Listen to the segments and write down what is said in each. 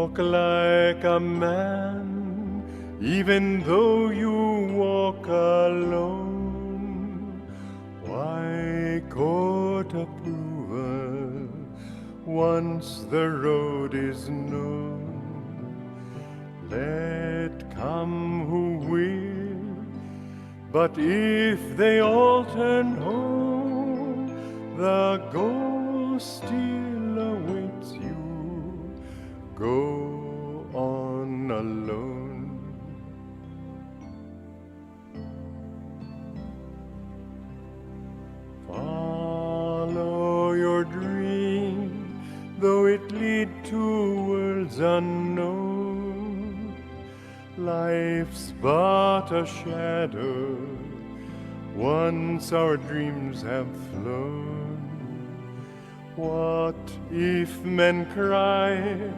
Walk like a man, even though you walk alone. Why court approval once the road is known? Let come who will, but if they all turn home, the goal still awaits you. Go on alone. Follow your dream, though it lead to worlds unknown. Life's but a shadow, once our dreams have flown. What if men cry,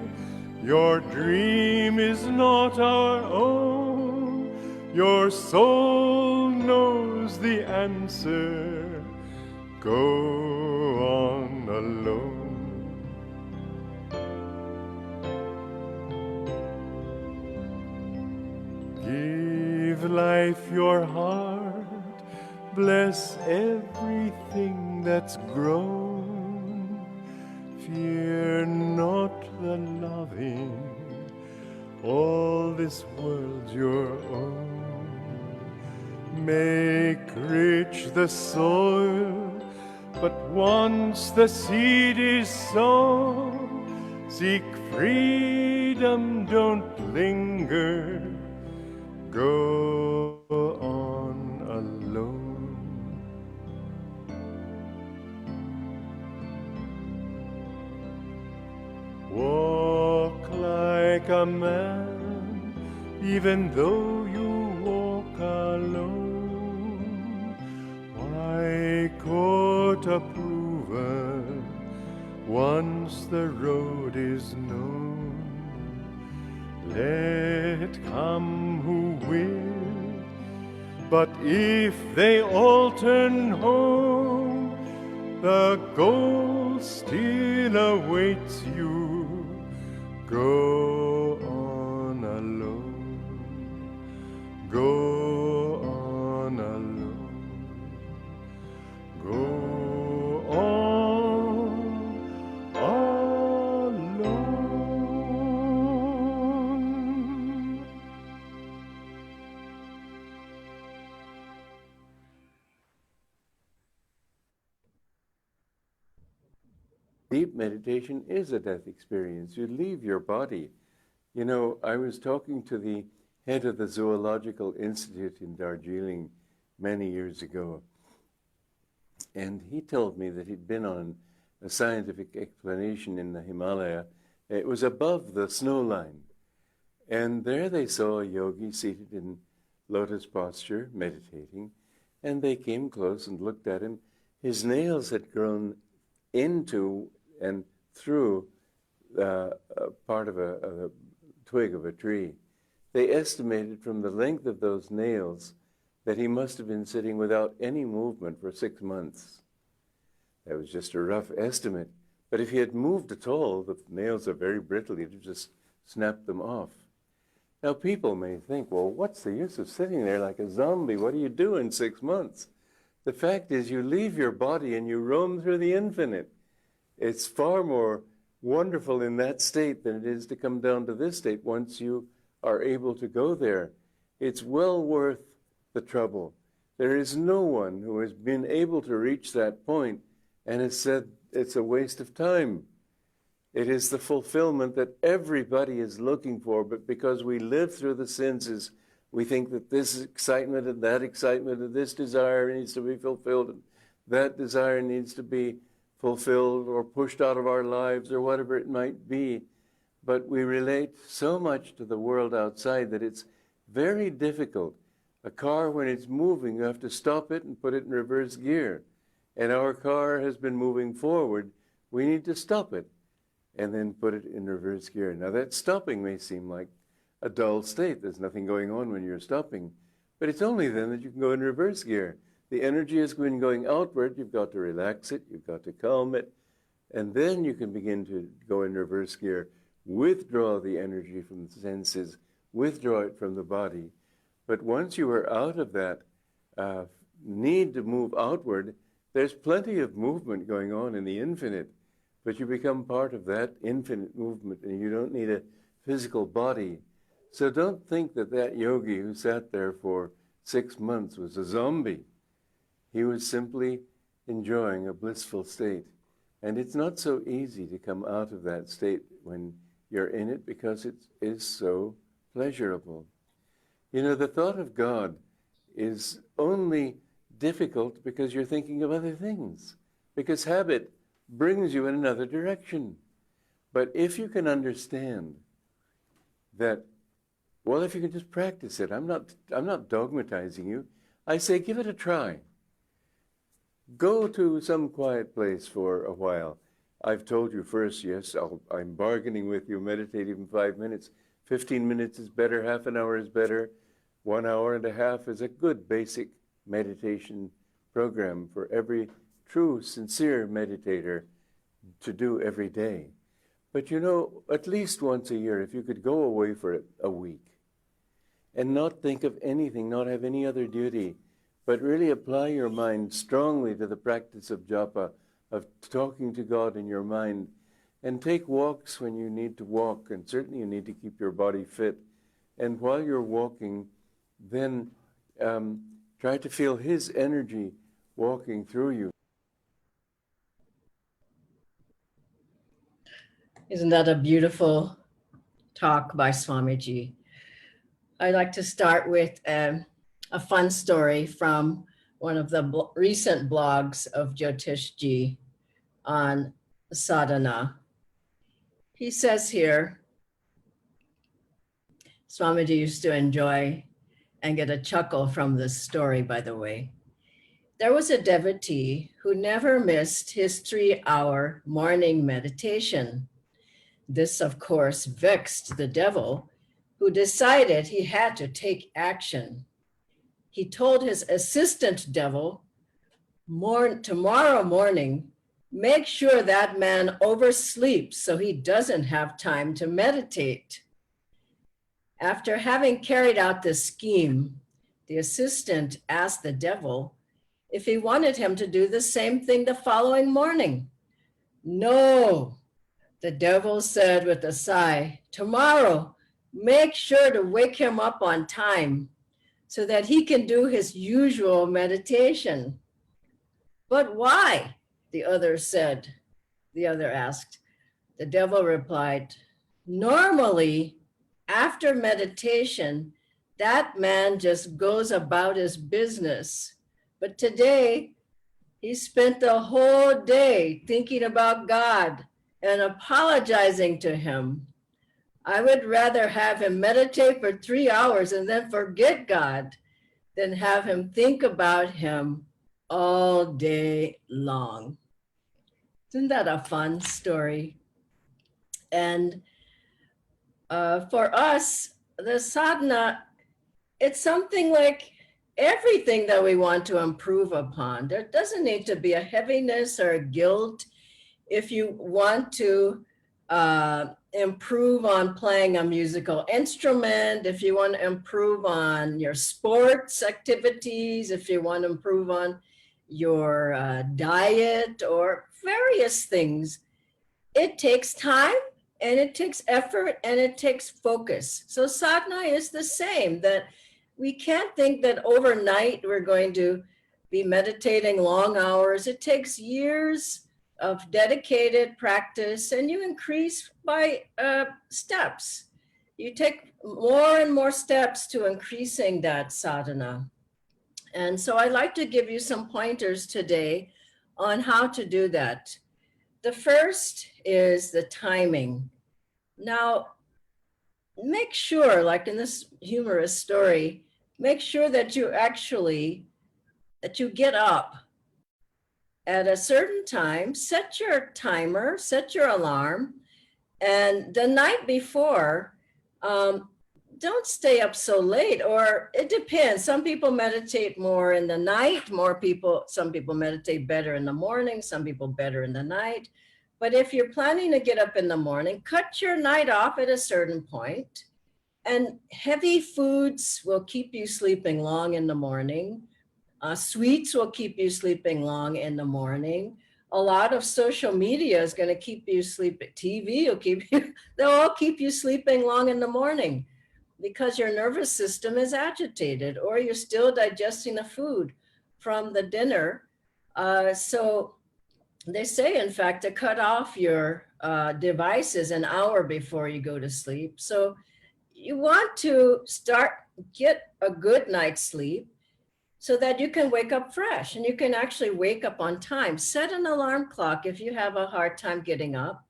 your dream is not our own? Your soul knows the answer. Go on alone. Give life your heart, bless everything that's grown. Fear not the loving, all this world's your own. Make rich the soil, but once the seed is sown, seek freedom, don't linger. Go on alone. Walk like a man, even though you walk alone. Why court approval once the road is known? Let come who will, but if they all turn home, the goal still awaits you. Go on alone. Go on alone. Go on alone. Deep meditation is a death experience. You leave your body. You know, I was talking to the head of the Zoological Institute in Darjeeling many years ago, and he told me that he'd been on a scientific explanation in the Himalaya. It was above the snow line, and there they saw a yogi seated in lotus posture, meditating, and they came close and looked at him. His nails had grown into and through part of a twig of a tree. They estimated from the length of those nails that he must have been sitting without any movement for 6 months. That was just a rough estimate. But if he had moved at all, the nails are very brittle, he'd have just snapped them off. Now people may think, well, what's the use of sitting there like a zombie? What do you do in 6 months? The fact is you leave your body and you roam through the infinite. It's far more wonderful in that state than it is to come down to this state once you are able to go there. It's well worth the trouble. There is no one who has been able to reach that point and has said it's a waste of time. It is the fulfillment that everybody is looking for, but because we live through the senses, we think that this excitement and this desire needs to be fulfilled, and that desire needs to be fulfilled or pushed out of our lives or whatever it might be. But we relate so much to the world outside that it's very difficult. A car, when it's moving, you have to stop it and put it in reverse gear. And our car has been moving forward. We need to stop it and then put it in reverse gear. Now that stopping may seem like a dull state. There's nothing going on when you're stopping. But it's only then that you can go in reverse gear. The energy has been going outward. You've got to relax it. You've got to calm it. And then you can begin to go in reverse gear withdraw the energy from the senses, withdraw it from the body. But once you are out of that need to move outward, there's plenty of movement going on in the infinite, but you become part of that infinite movement and you don't need a physical body. So don't think that that yogi who sat there for 6 months was a zombie. He was simply enjoying a blissful state. And it's not so easy to come out of that state when you're in it because it is so pleasurable. You know, the thought of God is only difficult because you're thinking of other things, because habit brings you in another direction. But if you can understand that, well, if you can just practice it, I'm not dogmatizing you. I say, give it a try. Go to some quiet place for a while. I've told you first, yes, I'm bargaining with you, meditate even 5 minutes. 15 minutes is better, half an hour is better. 1 hour and a half is a good basic meditation program for every true, sincere meditator to do every day. But you know, at least once a year, if you could go away for a week and not think of anything, not have any other duty, but really apply your mind strongly to the practice of japa, of talking to God in your mind, and take walks when you need to walk, and certainly you need to keep your body fit. And while you're walking, then try to feel His energy walking through you. Isn't that a beautiful talk by Swamiji? I'd like to start with a fun story from one of the recent blogs of Jyotishji on sadhana. He says here, Swamiji used to enjoy and get a chuckle from this story, by the way. There was a devotee who never missed his 3-hour morning meditation. This, of course, vexed the devil, who decided he had to take action. He told his assistant devil, tomorrow morning, make sure that man oversleeps so he doesn't have time to meditate. After having carried out this scheme, the assistant asked the devil if he wanted him to do the same thing the following morning. No, the devil said with a sigh, tomorrow, make sure to wake him up on time so that he can do his usual meditation. But why? The other asked. The devil replied, normally, after meditation, that man just goes about his business. But today, he spent the whole day thinking about God and apologizing to Him. I would rather have him meditate for 3 hours and then forget God than have him think about Him all day long. Isn't that a fun story? And for us, the sadhana, it's something like everything that we want to improve upon. There doesn't need to be a heaviness or a guilt. If you want to improve on playing a musical instrument, if you want to improve on your sports activities, if you want to improve on your diet or various things, it takes time and it takes effort and it takes focus. So sadhana is the same, that we can't think that overnight we're going to be meditating long hours. It takes years of dedicated practice, and you increase by steps. You take more and more steps to increasing that sadhana. And so I'd like to give you some pointers today on how to do that. The first is the timing. Now, make sure, like in this humorous story, make sure that you get up at a certain time, set your timer, set your alarm, and the night before, don't stay up so late, or it depends. Some people meditate more in the night, some people meditate better in the morning, some people better in the night. But if you're planning to get up in the morning, cut your night off at a certain point. And heavy foods will keep you sleeping long in the morning. Sweets will keep you sleeping long in the morning. A lot of social media is going to keep you sleeping. TV will keep you, they'll all keep you sleeping long in the morning because your nervous system is agitated or you're still digesting the food from the dinner. So they say, in fact, to cut off your devices an hour before you go to sleep. So you want to get a good night's sleep so that you can wake up fresh and you can actually wake up on time. Set an alarm clock if you have a hard time getting up.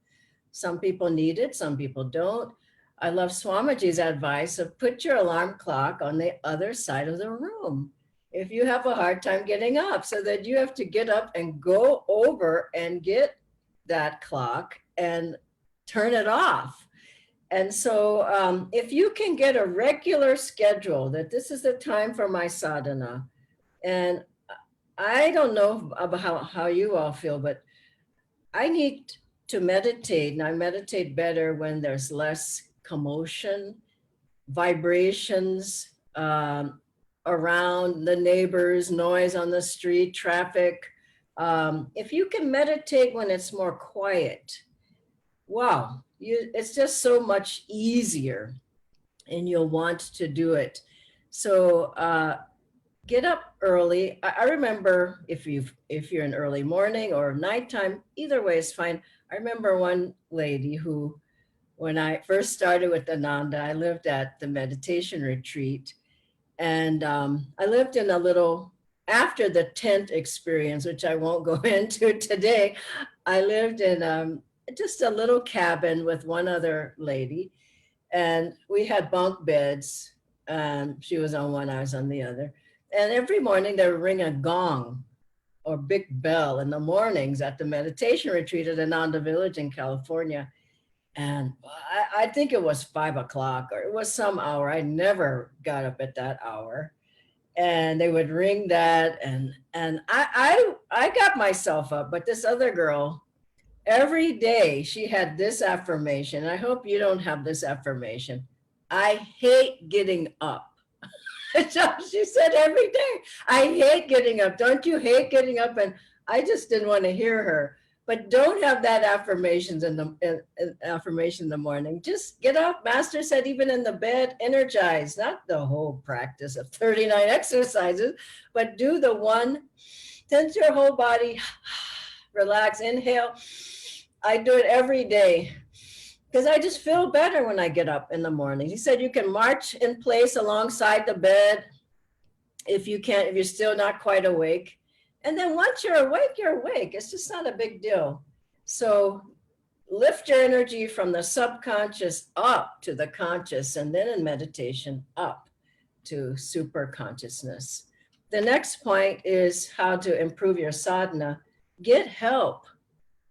Some people need it, some people don't. I love Swamiji's advice of put your alarm clock on the other side of the room if you have a hard time getting up, so that you have to get up and go over and get that clock and turn it off. And so if you can get a regular schedule that this is the time for my sadhana, and I don't know about how you all feel, but I need to meditate, and I meditate better when there's less commotion, vibrations around the neighbors, noise on the street, traffic. If you can meditate when it's more quiet, wow, it's just so much easier and you'll want to do it. So get up early. I remember if you're in early morning or nighttime, either way is fine. I remember one lady who, when I first started with Ananda, I lived at the meditation retreat. And I lived in a little, after the tent experience, which I won't go into today, I lived in just a little cabin with one other lady. And we had bunk beds. She was on one, I was on the other. And every morning they would ring a gong or big bell in the mornings at the meditation retreat at Ananda Village in California. And I think it was 5 o'clock or it was some hour. I never got up at that hour. And they would ring that. And I got myself up, but this other girl, every day she had this affirmation. I hope you don't have this affirmation. I hate getting up. So she said every day, I hate getting up. Don't you hate getting up? And I just didn't want to hear her. But don't have that affirmation in the morning. Just get up. Master said, even in the bed, energize, not the whole practice of 39 exercises, but do the one, tense your whole body, relax, inhale. I do it every day because I just feel better when I get up in the morning. He said you can march in place alongside the bed if you can't, if you're still not quite awake. And then once you're awake, you're awake. It's just not a big deal. So lift your energy from the subconscious up to the conscious, and then in meditation up to super consciousness. The next point is how to improve your sadhana. Get help.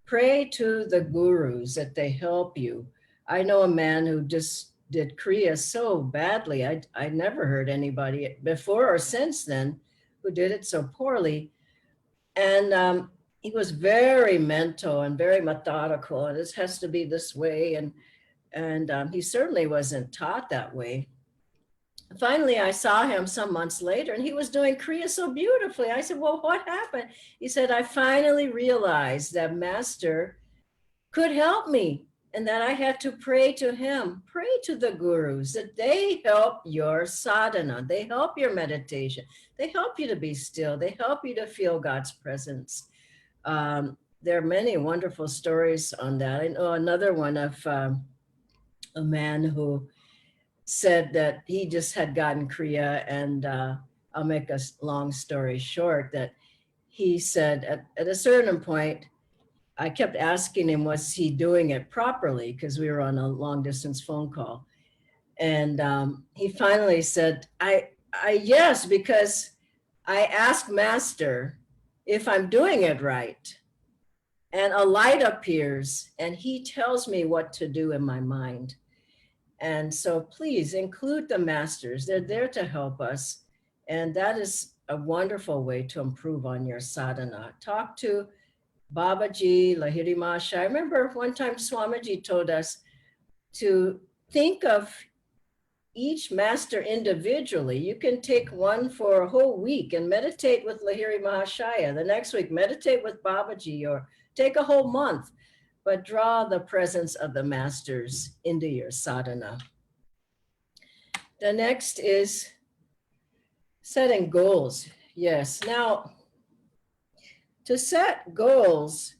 Pray to the gurus that they help you. I know a man who just did Kriya so badly. I never heard anybody before or since then who did it so poorly. And he was very mental and very methodical, and this has to be this way. And he certainly wasn't taught that way. Finally, I saw him some months later, and he was doing Kriya so beautifully. I said, well, what happened? He said, I finally realized that Master could help me and that I had to pray to him, pray to the gurus, that they help your sadhana, they help your meditation, they help you to be still, they help you to feel God's presence. There are many wonderful stories on that. I know another one of a man who said that he just had gotten Kriya, and I'll make a long story short, that he said at a certain point, I kept asking him, was he doing it properly? Because we were on a long distance phone call. And he finally said, yes, because I asked Master if I'm doing it right. And a light appears and he tells me what to do in my mind. And so please include the masters. They're there to help us. And that is a wonderful way to improve on your sadhana. Talk to Babaji, Lahiri Mahasaya. I remember one time Swamiji told us to think of each master individually. You can take one for a whole week and meditate with Lahiri Mahashaya. The next week, meditate with Babaji, or take a whole month, but draw the presence of the masters into your sadhana. The next is setting goals. Yes. Now, to set goals,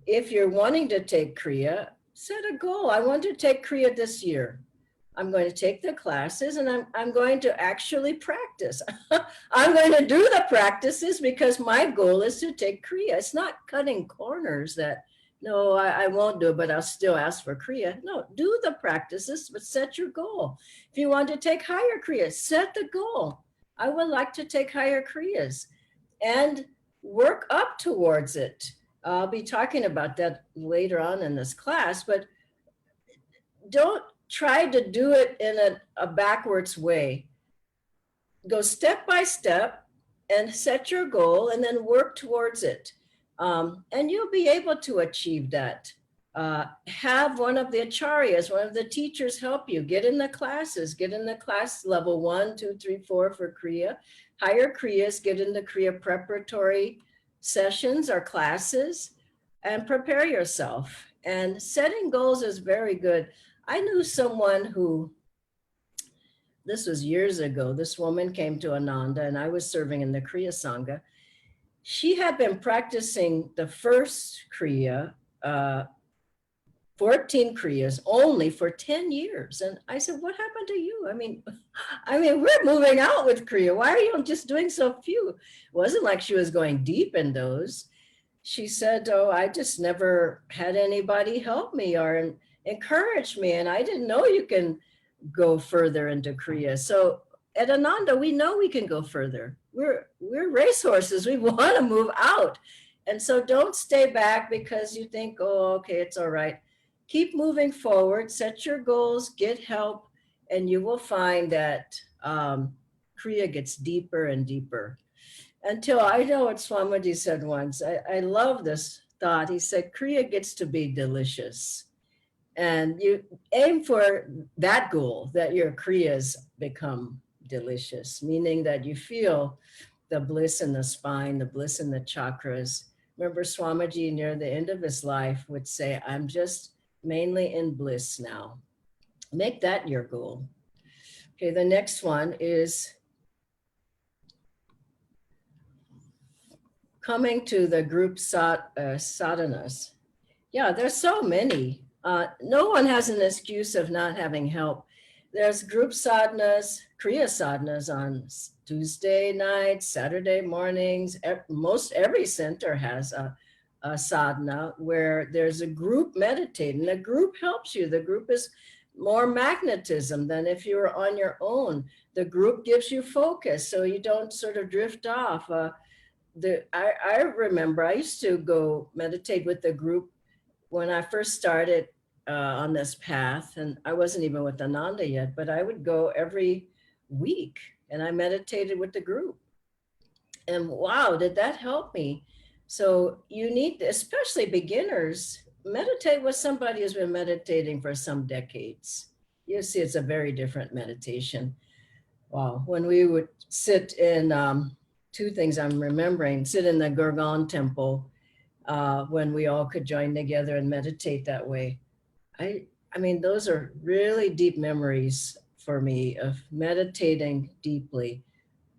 if you're wanting to take Kriya, set a goal. I want to take Kriya this year. I'm going to take the classes and I'm going to actually practice. I'm going to do the practices because my goal is to take Kriya. It's not cutting corners that, no, I won't do it, but I'll still ask for Kriya. No, do the practices, but set your goal. If you want to take higher Kriyas, set the goal. I would like to take higher Kriyas and work up towards it. I'll be talking about that later on in this class, but don't try to do it in a backwards way. Go step by step and set your goal and then work towards it. And you'll be able to achieve that. Have one of the acharyas, one of the teachers help you. Get in the classes, get in the class level 1, 2, 3, 4 for Kriya. Higher Kriyas, get in the Kriya preparatory sessions or classes and prepare yourself. And setting goals is very good. I knew someone who, this was years ago, this woman came to Ananda and I was serving in the Kriya Sangha. She had been practicing the first Kriya, 14 Kriyas only for 10 years. And I said, what happened to you? I mean, we're moving out with Kriya. Why are you just doing so few? It wasn't like she was going deep in those. She said, oh, I just never had anybody help me or encourage me. And I didn't know you can go further into Kriya. So at Ananda, we know we can go further. We're racehorses. We want to move out. And so don't stay back because you think, oh, okay, it's all right. Keep moving forward, set your goals, get help, and you will find that Kriya gets deeper and deeper. Until, I know what Swamiji said once, I love this thought. He said, Kriya gets to be delicious. And you aim for that goal, that your Kriyas become delicious, meaning that you feel the bliss in the spine, the bliss in the chakras. Remember Swamiji near the end of his life would say, I'm just mainly in bliss now. Make that your goal. Okay, the next one is coming to the group sadhanas. Yeah, there's so many. No one has an excuse of not having help. There's group sadhanas, Kriya sadhanas on Tuesday nights, Saturday mornings. Most every center has a sadhana where there's a group meditating. The group helps you. The group is more magnetism than if you were on your own. The group gives you focus so you don't sort of drift off. I remember I used to go meditate with the group when I first started on this path, and I wasn't even with Ananda yet, but I would go every week and I meditated with the group. And wow, did that help me? So you need, especially beginners, meditate with somebody who's been meditating for some decades. You see, it's a very different meditation. Wow, when we would sit in, two things I'm remembering, sit in the Gurgaon temple when we all could join together and meditate that way. I mean, those are really deep memories for me of meditating deeply.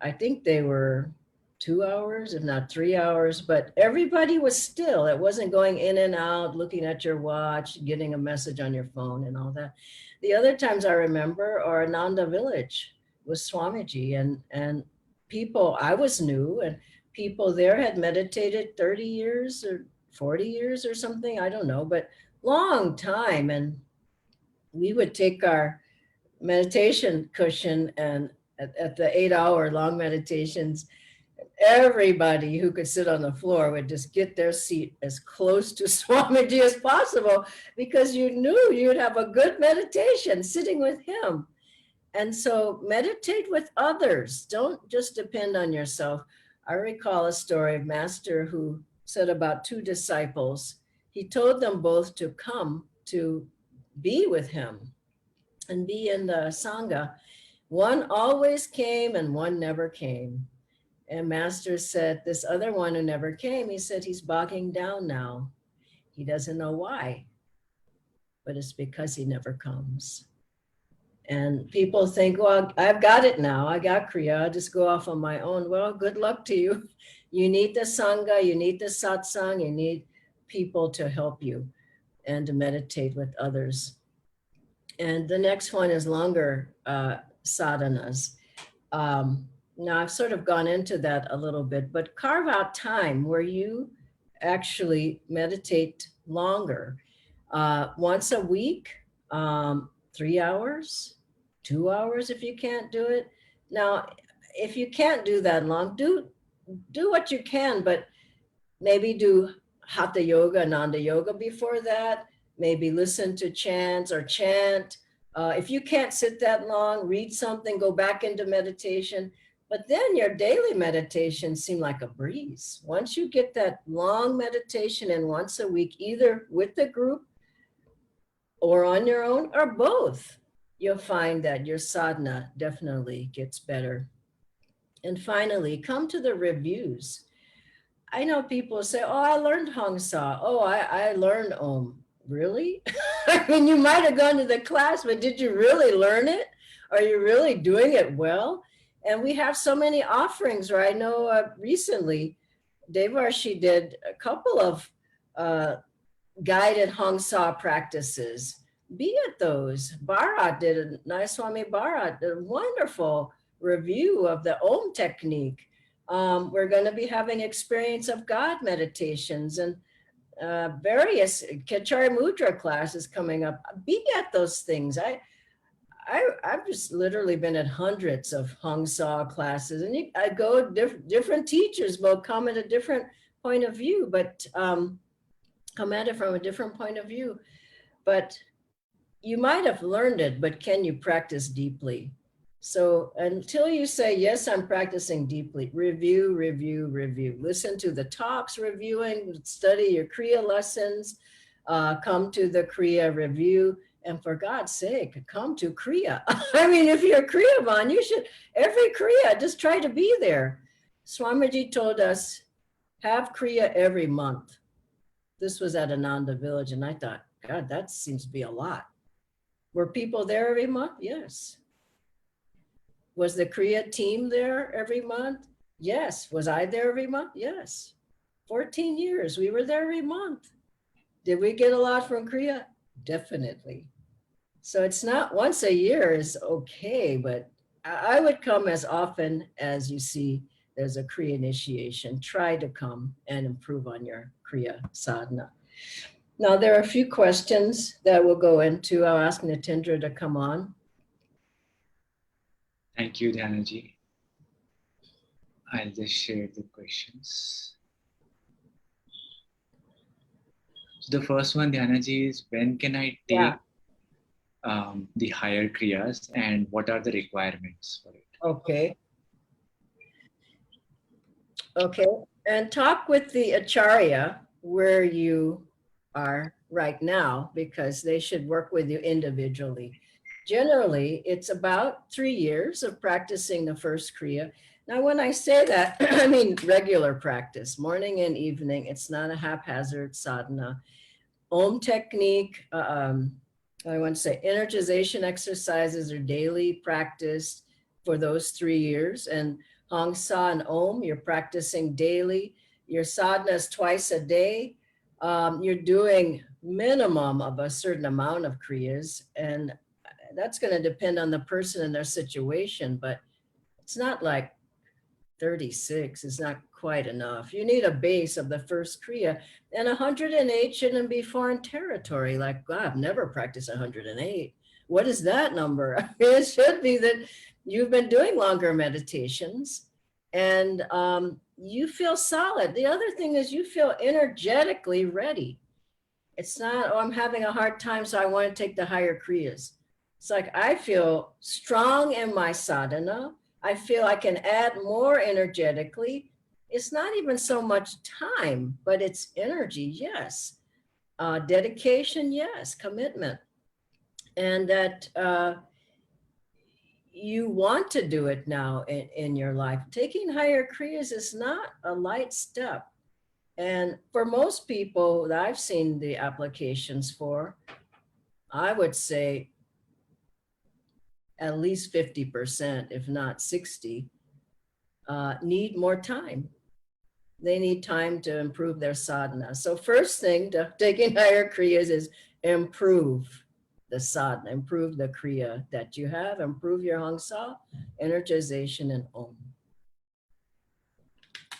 I think they were 2 hours, if not 3 hours, but everybody was still. It wasn't going in and out, looking at your watch, getting a message on your phone and all that. The other times I remember are Ananda Village with Swamiji and people, I was new and people there had meditated 30 years or 40 years or something, I don't know, but long time. And we would take our meditation cushion and at the 8-hour long meditations, everybody who could sit on the floor would just get their seat as close to Swamiji as possible because you knew you'd have a good meditation sitting with him. And so meditate with others. Don't just depend on yourself. I recall a story of master who said about two disciples. He told them both to come to be with him and be in the Sangha. One always came and one never came. And Master said, this other one who never came, he said, he's bogging down now. He doesn't know why, but it's because he never comes. And people think, well, I've got it now. I got Kriya. I'll just go off on my own. Well, good luck to you. You need the Sangha, you need the satsang, you need people to help you and to meditate with others. And the next one is longer sadhanas. Now I've sort of gone into that a little bit, but carve out time where you actually meditate longer. Once a week, 3 hours, 2 hours if you can't do it. Now, if you can't do that long, do what you can, but maybe do Hatha Yoga, Ananda Yoga before that. Maybe listen to chants or chant. If you can't sit that long, read something, go back into meditation. But then your daily meditation seem like a breeze. Once you get that long meditation in once a week, either with the group or on your own or both, you'll find that your sadhana definitely gets better. And finally, come to the reviews. I know people say, oh, I learned Hong Sa. Oh, I learned Om. Really? I mean, you might have gone to the class, but did you really learn it? Are you really doing it well? And we have so many offerings, right? I know recently, Devarshi did a couple of guided Hong Sa practices. Be at those. Bharat did, Nayaswami Bharat did a wonderful review of the Om technique. We're going to be having experience of God meditations and various Acharya Mudra classes coming up. Be at those things. I've just literally been at hundreds of Hong Sa classes, and I go, different teachers will come at a different point of view, but come at it from a different point of view. But you might have learned it, but can you practice deeply? So until you say, yes, I'm practicing deeply, review, review, review. Listen to the talks reviewing, study your Kriya lessons, come to the Kriya review, and for God's sake, come to Kriya. I mean, if you're a Kriyavan, you should, every Kriya, just try to be there. Swamiji told us, have Kriya every month. This was at Ananda Village, and I thought, God, that seems to be a lot. Were people there every month? Yes. Was the Kriya team there every month? Yes. Was I there every month? Yes. 14 years, we were there every month. Did we get a lot from Kriya? Definitely. So it's not once a year is okay, but I would come as often as you see there's a Kriya initiation. Try to come and improve on your Kriya sadhana. Now there are a few questions that we'll go into. I'll ask Nitendra to come on. Thank you, Dhyanaji. I'll just share the questions. So the first one, Dhyanaji, is when can I take the higher Kriyas and what are the requirements for it? Okay. Okay, and talk with the acharya where you are right now, because they should work with you individually. Generally, it's about 3 years of practicing the first Kriya. Now, when I say that, I mean regular practice, morning and evening. It's not a haphazard sadhana. Om technique, I want to say energization exercises are daily practiced for those 3 years. And Hong Sa and Om, you're practicing daily. Your sadhana is twice a day. You're doing minimum of a certain amount of kriyas, and that's going to depend on the person and their situation, but it's not like 36 is not quite enough. You need a base of the first kriya, and 108 shouldn't be foreign territory. Like, God, I've never practiced 108. What is that number? I mean, it should be that you've been doing longer meditations and you feel solid. The other thing is you feel energetically ready. It's not, oh, I'm having a hard time, so I want to take the higher kriyas. It's like, I feel strong in my sadhana. I feel I can add more energetically. it's not even so much time, but it's energy, yes. Dedication, yes. Commitment. And that you want to do it now in your life. Taking higher kriyas is not a light step. And for most people that I've seen the applications for, I would say at least 50%, if not 60, need more time. They need time to improve their sadhana. So first thing to taking higher kriyas is improve the sadhana, improve the kriya that you have, improve your hangsa, energization, and om.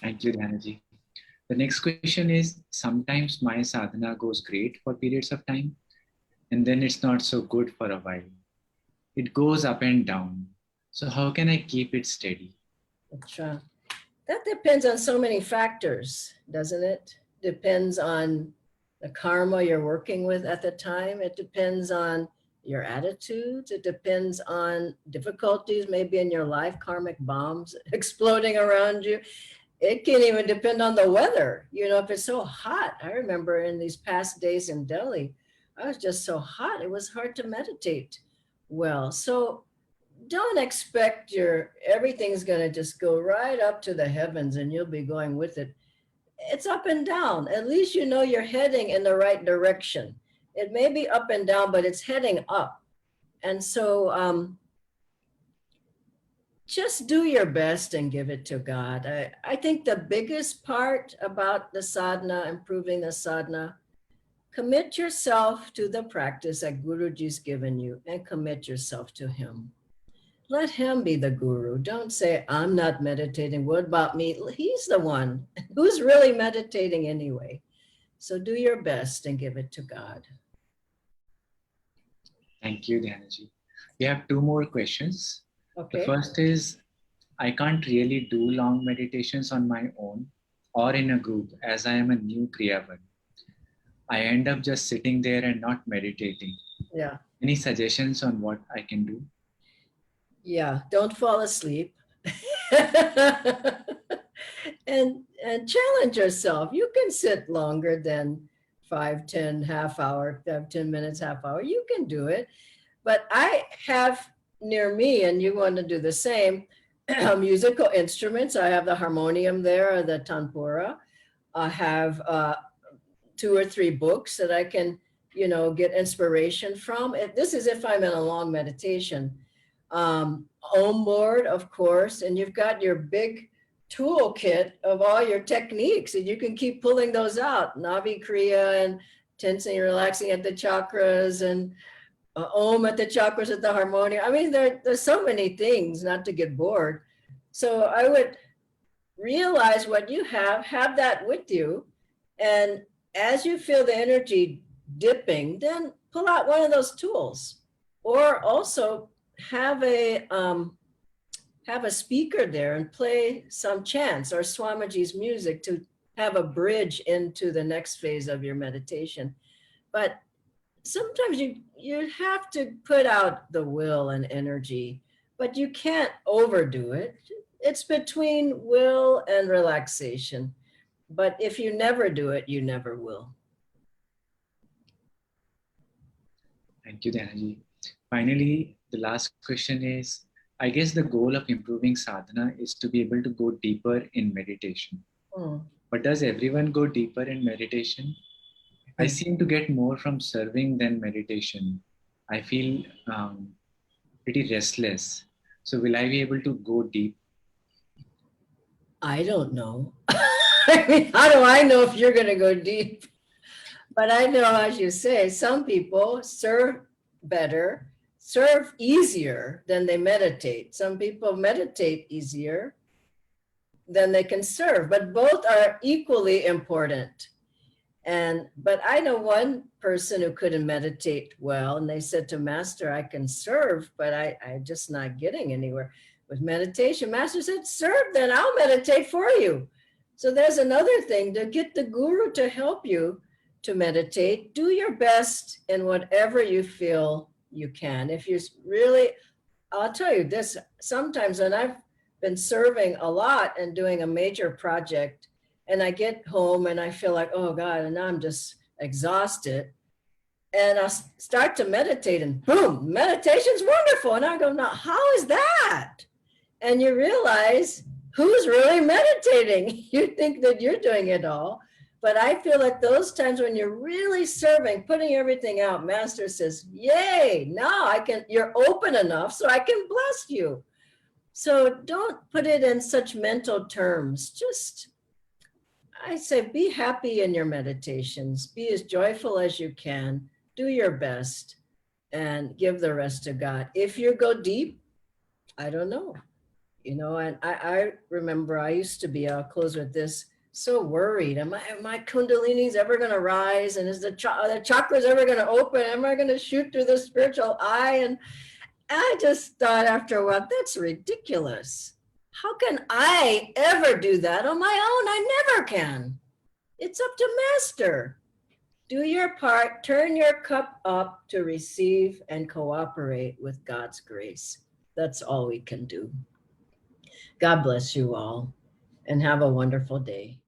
Thank you, Dhyanaji. The next question is, sometimes my sadhana goes great for periods of time, and then it's not so good for a while. It goes up and down. So how can I keep it steady? Achha. That depends on so many factors, doesn't it? Depends on the karma you're working with at the time. It depends on your attitudes. It depends on difficulties maybe in your life, karmic bombs exploding around you. It can even depend on the weather. You know, if it's so hot, I remember in these past days in Delhi, I was just so hot. It was hard to meditate well. So don't expect everything's going to just go right up to the heavens and you'll be going with it. It's up and down. At least you know you're heading in the right direction. It may be up and down, but it's heading up. And so just do your best and give it to God. I think the biggest part about the sadhana, improving the sadhana, commit yourself to the practice that Guruji's given you and commit yourself to him. Let him be the guru. Don't say, I'm not meditating. What about me? He's the one who's really meditating anyway. So do your best and give it to God. Thank you, Dhyanaji. We have two more questions. Okay. The first is, I can't really do long meditations on my own or in a group as I am a new Kriyavan. I end up just sitting there and not meditating. Yeah. Any suggestions on what I can do? Yeah, don't fall asleep. and challenge yourself. You can sit longer than 5, 10, half hour, 10 minutes, half hour. You can do it. But I have near me, and you want to do the same, musical instruments. I have the harmonium there, or the tanpura. I have 2 or 3 books that I can, get inspiration from. This is if I'm in a long meditation. Om board, of course, and you've got your big toolkit of all your techniques, and you can keep pulling those out. Navi Kriya and tensing and relaxing at the chakras, and Om at the chakras at the harmonium. I mean, there's so many things not to get bored. So I would realize what you have that with you. And as you feel the energy dipping, then pull out one of those tools, or also have a speaker there and play some chants or Swamiji's music to have a bridge into the next phase of your meditation. But sometimes you have to put out the will and energy, but you can't overdo it. It's between will and relaxation. But if you never do it, you never will. Thank you, Dhyanaji. Finally, the last question is, I guess the goal of improving sadhana is to be able to go deeper in meditation. But does everyone go deeper in meditation? I seem to get more from serving than meditation. I feel pretty restless. So will I be able to go deep? I don't know. I mean, how do I know if you're going to go deep? But I know, as you say, some people serve better, serve easier than they meditate. Some people meditate easier than they can serve, but both are equally important. But I know one person who couldn't meditate well, and they said to Master, I can serve, but I'm just not getting anywhere with meditation. Master said, serve, then I'll meditate for you. So there's another thing, to get the guru to help you to meditate. Do your best in whatever you feel you can. If you really, I'll tell you this, sometimes when I've been serving a lot and doing a major project, and I get home and I feel like, oh God, and now I'm just exhausted. And I start to meditate and boom, meditation's wonderful. And I go, now, how is that? And you realize who's really meditating. You think that you're doing it all. But I feel like those times when you're really serving, putting everything out, Master says, yay, now you're open enough so I can bless you. So don't put it in such mental terms. Just, I say, be happy in your meditations. Be as joyful as you can. Do your best and give the rest to God. If you go deep, I don't know. And I remember I used to be, I'll close with this, so worried. Am my Kundalini's ever going to rise? And is the chakras ever going to open? Am I going to shoot through the spiritual eye? And I just thought after a while, that's ridiculous. How can I ever do that on my own? I never can. It's up to Master. Do your part, turn your cup up to receive and cooperate with God's grace. That's all we can do. God bless you all and have a wonderful day.